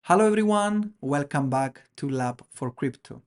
Hello everyone, welcome back to Lab4crypto.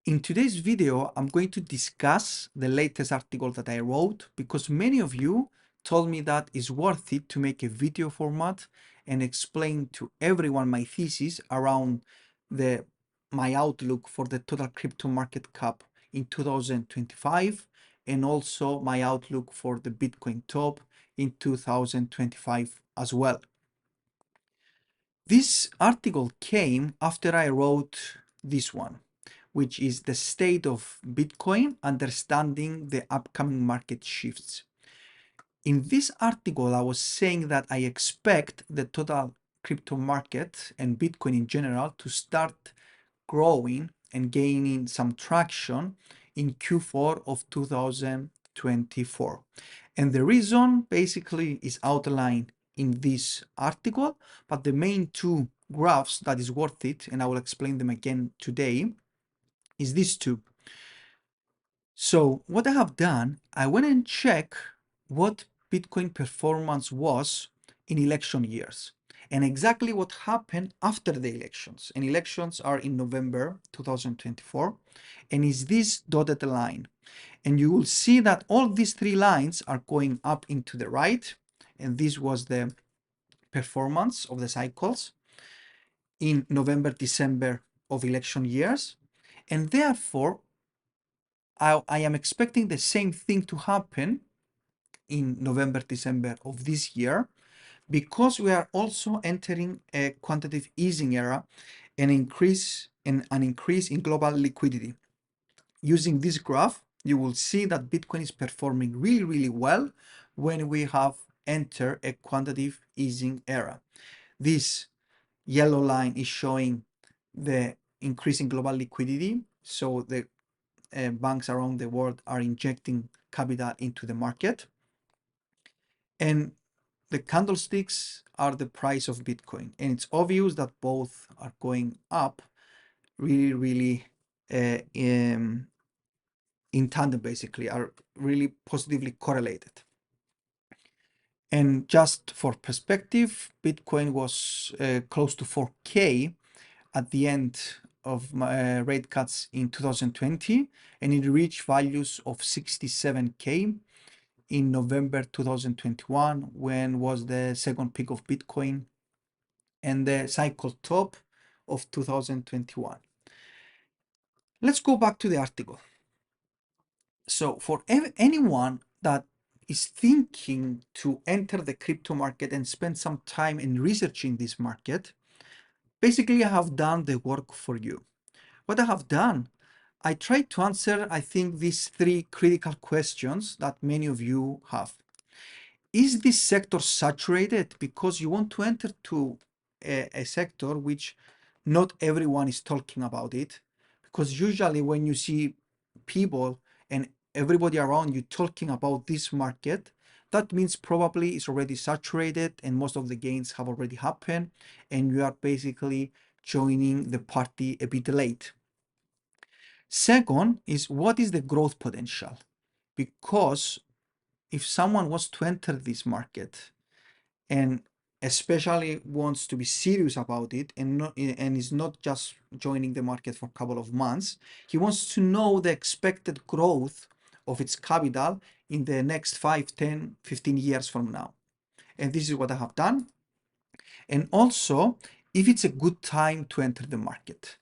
In today's video, I'm going to discuss the latest article that I wrote because many of you told me that it's worth it to make a video format and explain to everyone my thesis around my outlook for the total crypto market cap in 2025 and also my outlook for the Bitcoin top in 2025 as well. This article came after I wrote this one, which is the state of Bitcoin, understanding the upcoming market shifts. In this article, I was saying that I expect the total crypto market and Bitcoin in general to start growing and gaining some traction in Q4 of 2024. And the reason basically is outlined in this article, but the main two graphs that is worth it, and I will explain them again today, is these two. So what I have done, I went and checked what Bitcoin performance was in election years and exactly what happened after the elections. And elections are in November 2024, and is this dotted line. And you will see that all these three lines are going up into the right, and this was the performance of the cycles in November, December of election years. And therefore, I am expecting the same thing to happen in November, December of this year, because we are also entering a quantitative easing era and an increase in global liquidity. Using this graph, you will see that Bitcoin is performing really, really well when we have entered a quantitative easing era. This yellow line is showing the increasing global liquidity. So the banks around the world are injecting capital into the market. And the candlesticks are the price of Bitcoin. And it's obvious that both are going up really, really in tandem, basically, are really positively correlated. And just for perspective, Bitcoin was close to 4K at the end of rate cuts in 2020, and it reached values of 67K in November 2021, when was the second peak of Bitcoin and the cycle top of 2021. Let's go back to the article. So for anyone that is thinking to enter the crypto market and spend some time in researching this market, basically I have done the work for you. What I have done, I tried to answer, I think, these three critical questions that many of you have. Is this sector saturated? Because you want to enter to a sector which not everyone is talking about it. Because usually when you see people and everybody around you talking about this market, that means probably it's already saturated and most of the gains have already happened, and you are basically joining the party a bit late. Second is, what is the growth potential? Because if someone wants to enter this market and especially wants to be serious about it and is not just joining the market for a couple of months, he wants to know the expected growth of its capital in the next 5, 10, 15 years from now. And this is what I have done. And also, if it's a good time to enter the market,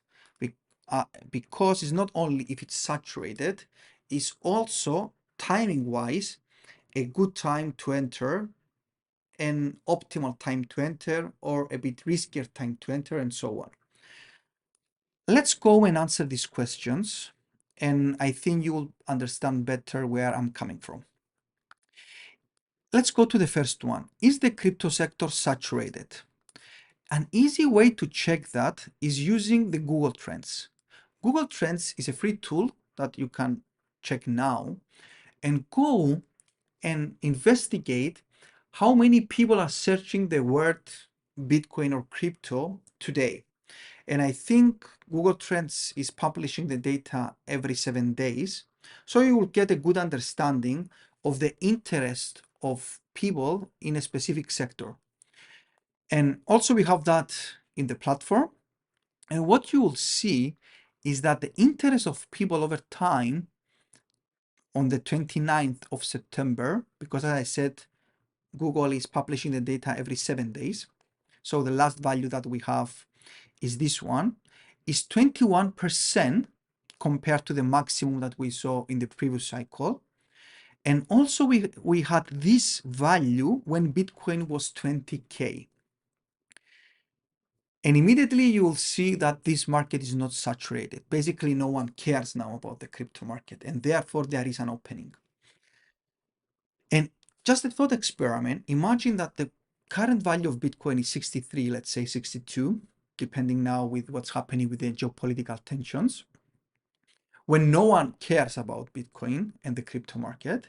because it's not only if it's saturated, it's also timing wise a good time to enter, an optimal time to enter, or a bit riskier time to enter, and so on. Let's go and answer these questions, and I think you will understand better where I'm coming from. Let's go to the first one. Is the crypto sector saturated? An easy way to check that is using the Google Trends. Google Trends is a free tool that you can check now and go and investigate how many people are searching the word Bitcoin or crypto today. And I think Google Trends is publishing the data every 7 days. So you will get a good understanding of the interest of people in a specific sector. And also we have that in the platform. And what you will see is that the interest of people over time on the 29th of September, because as I said, Google is publishing the data every 7 days. So the last value that we have is this one, is 21% compared to the maximum that we saw in the previous cycle. And also we had this value when Bitcoin was 20K. And immediately you will see that this market is not saturated. Basically, no one cares now about the crypto market, and therefore there is an opening. And just a thought experiment, imagine that the current value of Bitcoin is 63, let's say 62, depending now with what's happening with the geopolitical tensions. When no one cares about Bitcoin and the crypto market,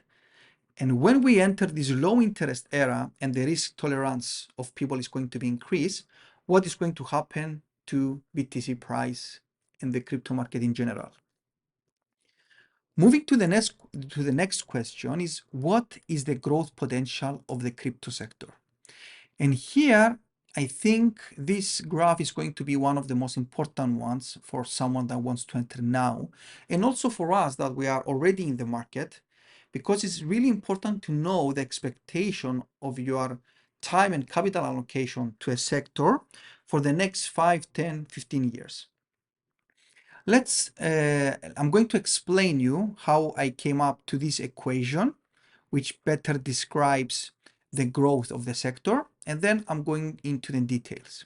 and when we enter this low interest era and the risk tolerance of people is going to be increased, what is going to happen to BTC price and the crypto market in general? Moving to the next question is, what is the growth potential of the crypto sector? And here, I think this graph is going to be one of the most important ones for someone that wants to enter now, and also for us that we are already in the market, because it's really important to know the expectation of your time and capital allocation to a sector for the next 5, 10, 15 years. I'm going to explain you how I came up to this equation, which better describes the growth of the sector, and then I'm going into the details.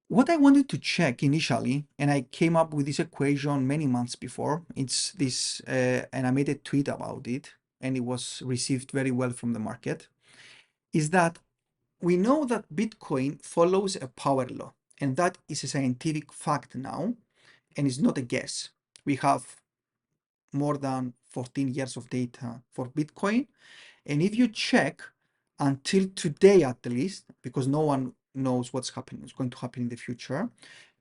What I wanted to check initially, and I came up with this equation many months before, it's this, and I made a tweet about it, and it was received very well from the market, is that we know that Bitcoin follows a power law, and that is a scientific fact now, and it's not a guess. We have more than 14 years of data for Bitcoin. And if you check until today, at least, because no one knows what's going to happen in the future,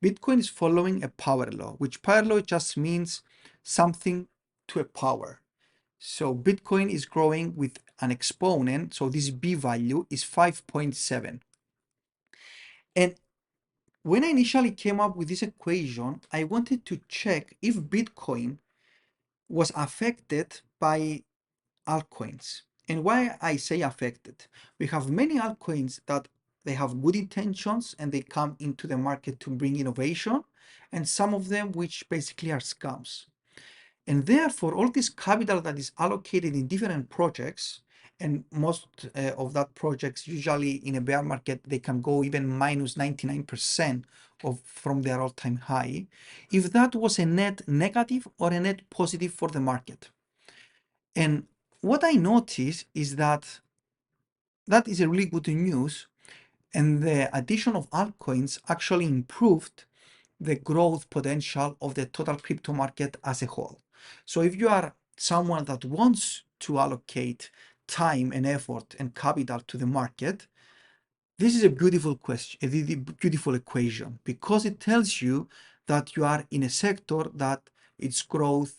Bitcoin is following a power law, which power law just means something to a power. So Bitcoin is growing with an exponent. So this B value is 5.7. And when I initially came up with this equation, I wanted to check if Bitcoin was affected by altcoins. And why I say affected? We have many altcoins that they have good intentions and they come into the market to bring innovation, and some of them which basically are scams. And therefore, all this capital that is allocated in different projects, and most of that projects usually in a bear market, they can go even minus 99% from their all-time high, if that was a net negative or a net positive for the market. And what I noticed is that that is a really good news, and the addition of altcoins actually improved the growth potential of the total crypto market as a whole. So if you are someone that wants to allocate time and effort and capital to the market, this is a beautiful question, a beautiful equation, because it tells you that you are in a sector that its growth,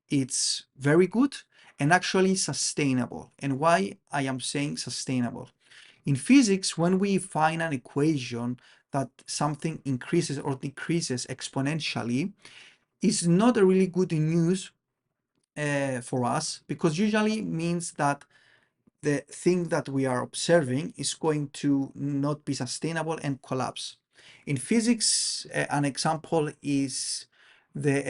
it's very good and actually sustainable. And why I am saying sustainable? In physics, when we find an equation that something increases or decreases exponentially, it's not a really good news for us, because usually means that the thing that we are observing is going to not be sustainable and collapse. In physics, an example is the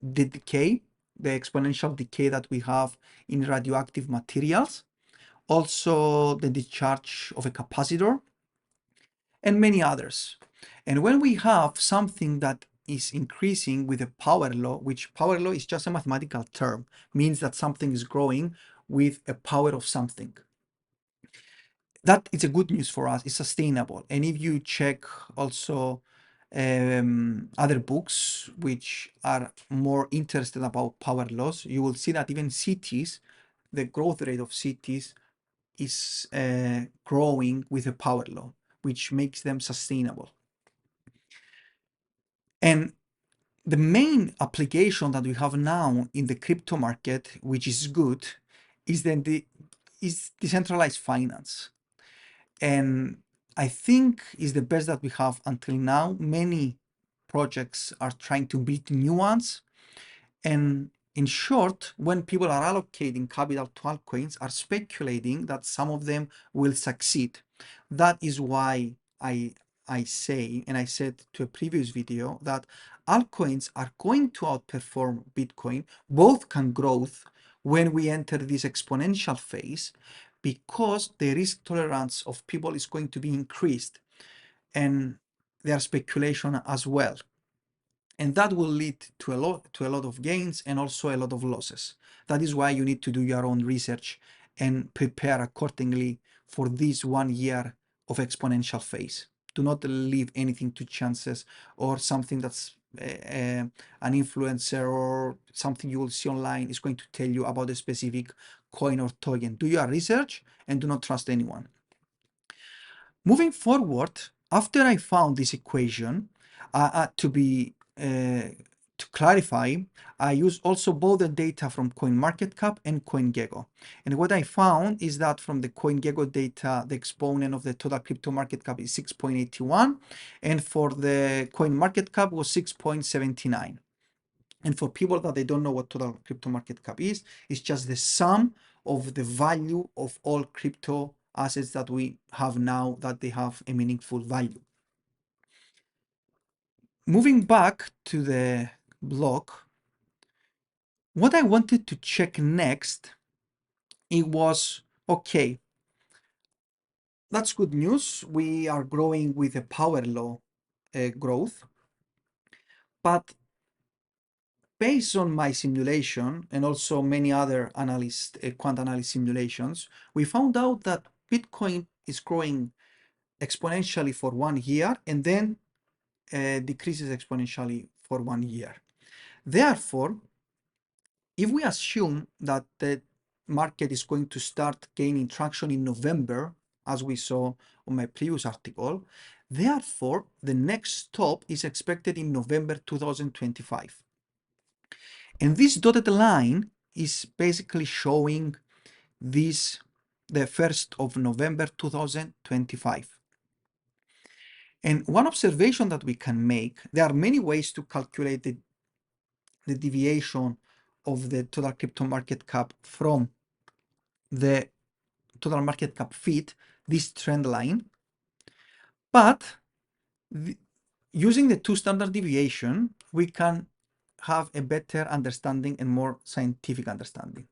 decay, the exponential decay that we have in radioactive materials, also the discharge of a capacitor, and many others. And when we have something that is increasing with a power law, which power law is just a mathematical term, means that something is growing with a power of something. That is a good news for us, it's sustainable. And if you check also other books which are more interested about power laws, you will see that even cities, the growth rate of cities is growing with a power law, which makes them sustainable. And the main application that we have now in the crypto market, which is good, is decentralized finance. And I think is the best that we have until now. Many projects are trying to build new ones. And in short, when people are allocating capital to altcoins, are speculating that some of them will succeed. That is why I say, and I said to a previous video, that altcoins are going to outperform Bitcoin. Both can growth when we enter this exponential phase, because the risk tolerance of people is going to be increased, and their speculation as well. And that will lead to a lot of gains and also a lot of losses. That is why you need to do your own research and prepare accordingly for this 1 year of exponential phase. Do not leave anything to chances or something that's an influencer or something you will see online is going to tell you about a specific coin or token. Do your research and do not trust anyone. Moving forward, after I found this equation, to clarify, I use also both the data from CoinMarketCap and CoinGecko. And what I found is that from the CoinGecko data, the exponent of the total crypto market cap is 6.81, and for the CoinMarketCap was 6.79. And for people that they don't know what total crypto market cap is, it's just the sum of the value of all crypto assets that we have now that they have a meaningful value. Moving back to the block, what I wanted to check next, it was, okay, that's good news. We are growing with a power law growth, but based on my simulation and also many other quant analyst simulations, we found out that Bitcoin is growing exponentially for 1 year and then decreases exponentially for 1 year. Therefore, if we assume that the market is going to start gaining traction in November, as we saw on my previous article, therefore, the next stop is expected in November 2025. And this dotted line is basically showing this, the 1st of November 2025. And one observation that we can make, there are many ways to calculate the deviation of the total crypto market cap from the total market cap fit, this trend line. But using the two standard deviation, we can have a better understanding and more scientific understanding.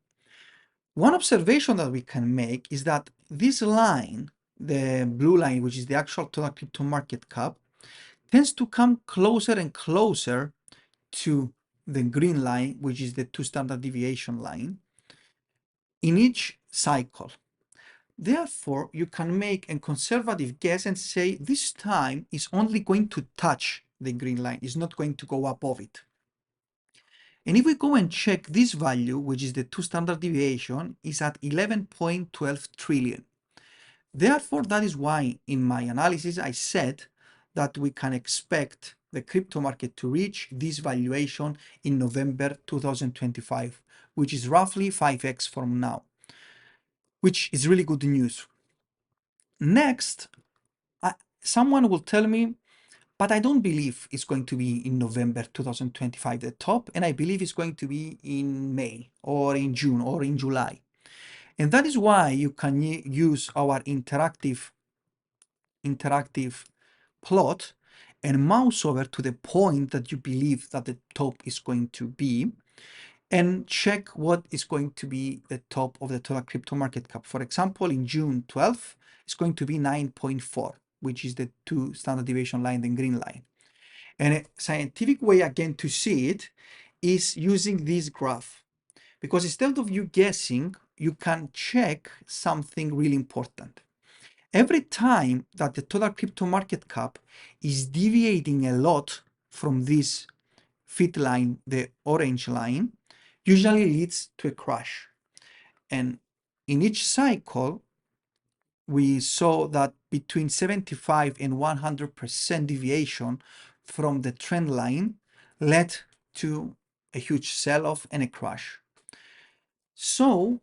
One observation that we can make is that this line, the blue line, which is the actual total crypto market cap, tends to come closer and closer to the green line, which is the two standard deviation line, in each cycle. Therefore, you can make a conservative guess and say this time is only going to touch the green line, it's not going to go above it. And if we go and check this value, which is the two standard deviation, is at 11.12 trillion. Therefore, that is why in my analysis, I said that we can expect the crypto market to reach this valuation in November 2025, which is roughly 5x from now, which is really good news. Next, someone will tell me, but I don't believe it's going to be in November 2025 the top, and I believe it's going to be in May or in June or in July. And that is why you can use our interactive plot and mouse over to the point that you believe that the top is going to be, and check what is going to be the top of the total crypto market cap. For example, in June 12th, it's going to be 9.4, which is the two standard deviation line, the green line. And a scientific way, again, to see it is using this graph. Because instead of you guessing, you can check something really important. Every time that the total crypto market cap is deviating a lot from this fit line, the orange line, usually leads to a crash. And in each cycle, we saw that between 75 and 100% deviation from the trend line led to a huge sell-off and a crash. So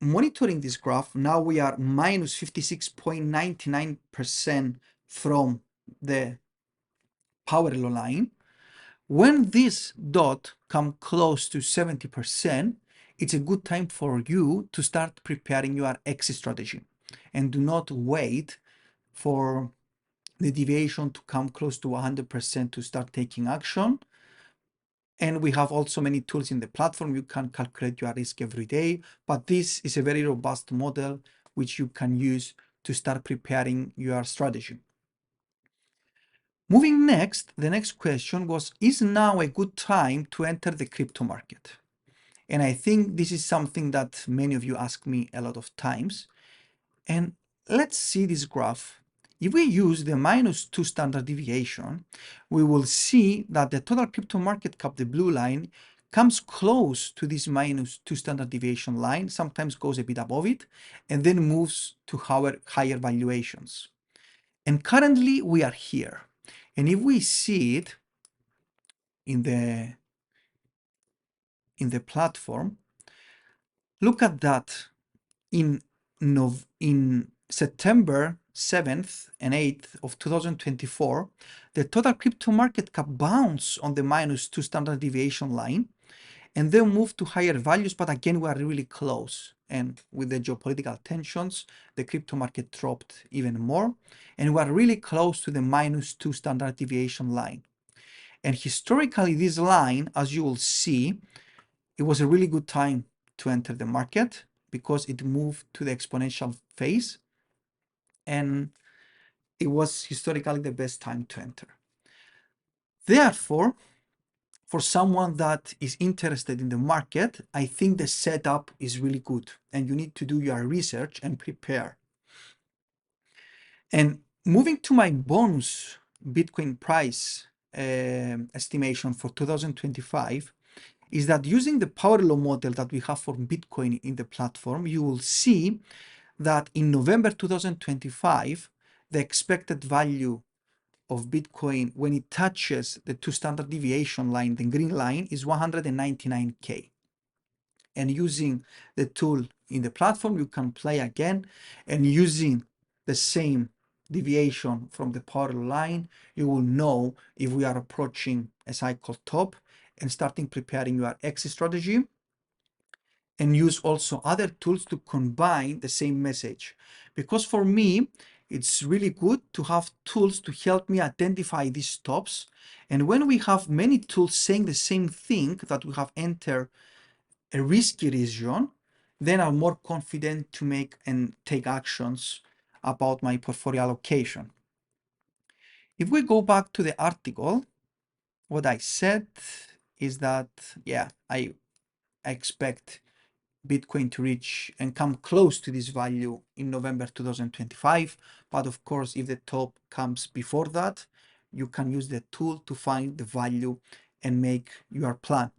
monitoring this graph, now we are minus 56.99% from the parallel line. When this dot come close to 70%, it's a good time for you to start preparing your exit strategy, and do not wait for the deviation to come close to 100% to start taking action. And we have also many tools in the platform. You can calculate your risk every day, but this is a very robust model which you can use to start preparing your strategy. Moving next, the next question was, is now a good time to enter the crypto market? And I think this is something that many of you ask me a lot of times. And let's see this graph. If we use the -2 standard deviation, we will see that the total crypto market cap, the blue line, comes close to this -2 standard deviation line, sometimes goes a bit above it, and then moves to higher valuations. And currently we are here. And if we see it in the platform, look at that. In September 7th and 8th of 2024, the total crypto market cap bounced on the -2 standard deviation line and then moved to higher values, but again we are really close. And with the geopolitical tensions, the crypto market dropped even more, and we are really close to the -2 standard deviation line. And historically, this line, as you will see, it was a really good time to enter the market because it moved to the exponential phase, and it was historically the best time to enter. Therefore, for someone that is interested in the market, I think the setup is really good, and you need to do your research and prepare. And moving to my bonus Bitcoin price estimation for 2025, is that using the parallel model that we have for Bitcoin in the platform, you will see that in November 2025, the expected value of Bitcoin when it touches the 2 standard deviation line, the green line, is 199K. And using the tool in the platform, you can play again, and using the same deviation from the parallel line, you will know if we are approaching a cycle top and starting preparing your exit strategy. And use also other tools to combine the same message. Because for me, it's really good to have tools to help me identify these stops. And when we have many tools saying the same thing, that we have entered a risky region, then I'm more confident to make and take actions about my portfolio allocation. If we go back to the article, what I said is that, yeah, I expect Bitcoin to reach and come close to this value in November 2025. But of course, if the top comes before that, you can use the tool to find the value and make your plan.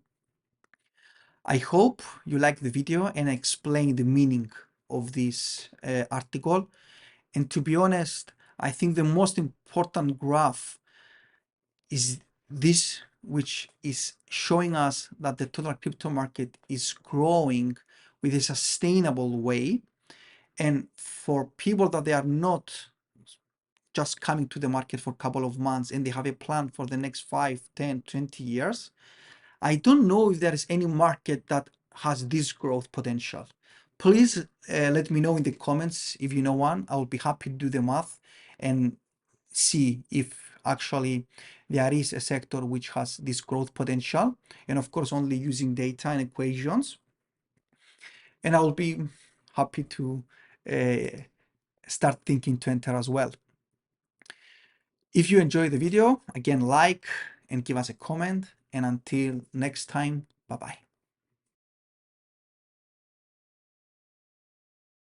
I hope you like the video and I explain the meaning of this article. And to be honest, I think the most important graph is this, which is showing us that the total crypto market is growing with a sustainable way. And for people that they are not just coming to the market for a couple of months and they have a plan for the next 5, 10, 20 years, I don't know if there is any market that has this growth potential. Please let me know in the comments if you know one. I will be happy to do the math and see if actually there is a sector which has this growth potential, and of course only using data and equations. And I will be happy to start thinking to enter as well. If you enjoyed the video, again, like and give us a comment. And until next time, bye-bye.